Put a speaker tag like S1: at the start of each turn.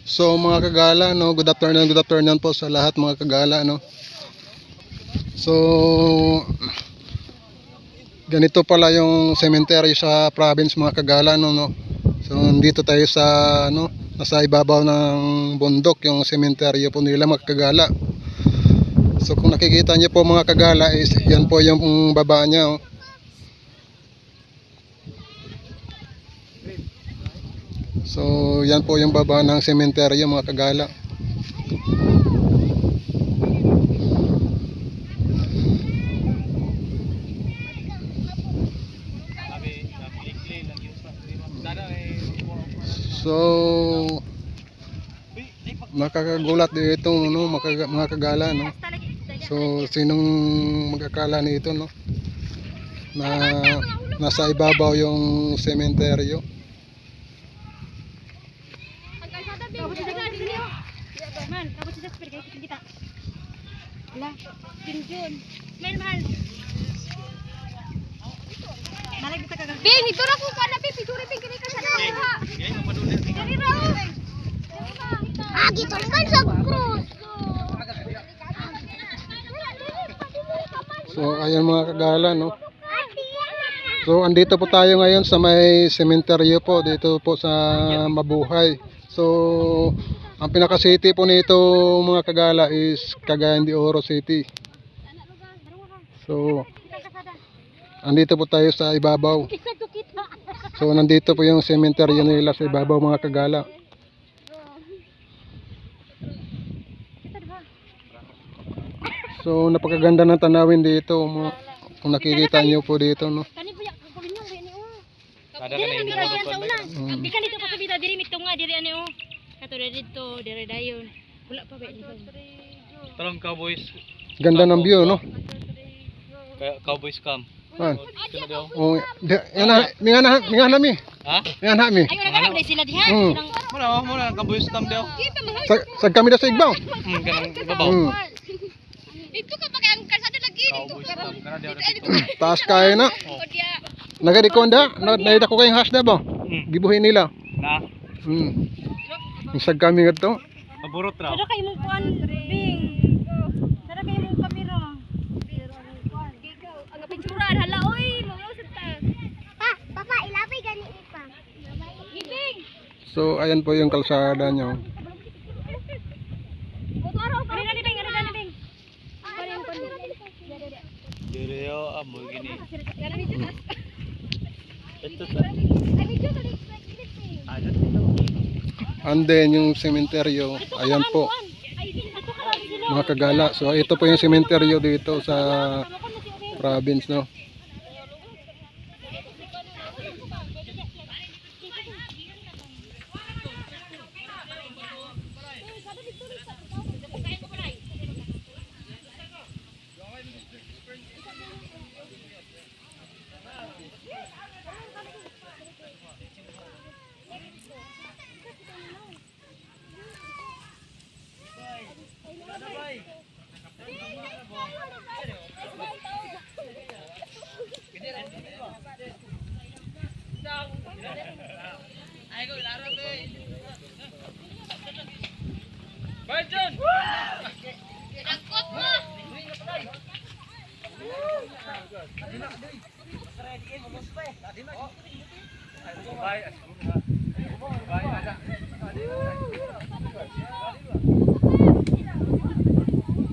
S1: So mga kagala, no, good afternoon po sa lahat mga kagala, no. So ganito pala yung cemetery sa province mga kagala, no. So dito tayo sa nasa ibabaw ng bundok yung cemetery po nila mga kagala. So kung nakikita niyo po mga kagala is yan po yung baba niya, oh. So yan po yung baba ng sementeryo mga kagala. So makakagulat dito, no, mga kagala, no. So sinong magkakala nito, no, na nasa ibabaw yung sementeryo.
S2: Bing, ito na po ka na, Bing. Piduri, Bing. Kini ka sa nakuha. Kini raw. Gito kan sa krus.
S1: So ayan mga kagala, no. So andito po tayo ngayon sa may sementeryo po dito po sa Mabuhay. So ang pinaka city po nito mga kagala is Cagayan de Oro City. So andito po tayo sa ibabaw. So nandito po yung sementeryo nila sa ibabaw mga kagala. So napakaganda ng tanawin dito, kung nakikita niyo po dito, no.
S3: Kada ka na hindi mo doon.
S2: Di kan dito pa sa bida diri mitunga diri ani o. Kato dito diri dayon. Wala pa ba dito.
S3: Tarong cowboys.
S1: Ganda ng view, no.
S3: Cowboys camp.
S1: Ah. Oh, mingan nami.
S3: Ha?
S1: Mingan nami.
S2: Ayo na kana sila diha.
S3: Muna cowboys camp daw.
S1: Sa kami da sa igbaw.
S3: Kanang babaw.
S2: Ito ka pa ang kalsada lagi dito.
S3: Cowboys camp kana daw.
S1: Taas kaya na. Nagadikonda, naida ko kayong hasda ba? Gibuhin nila.
S3: Na.
S1: Isag kami nga
S3: Maburot raw.
S2: Sada kay mo kuan Bing. Sada kay mo kamera. Ang picturean hala oy, mausap ta. Papa, ilapay gani pa. Bing.
S1: So ayan po yung kalsada nyo.
S3: Direo amo gini. Ito
S1: And then yung sementeryo, ayan po mga kagala. So ito po yung sementeryo dito sa province, no.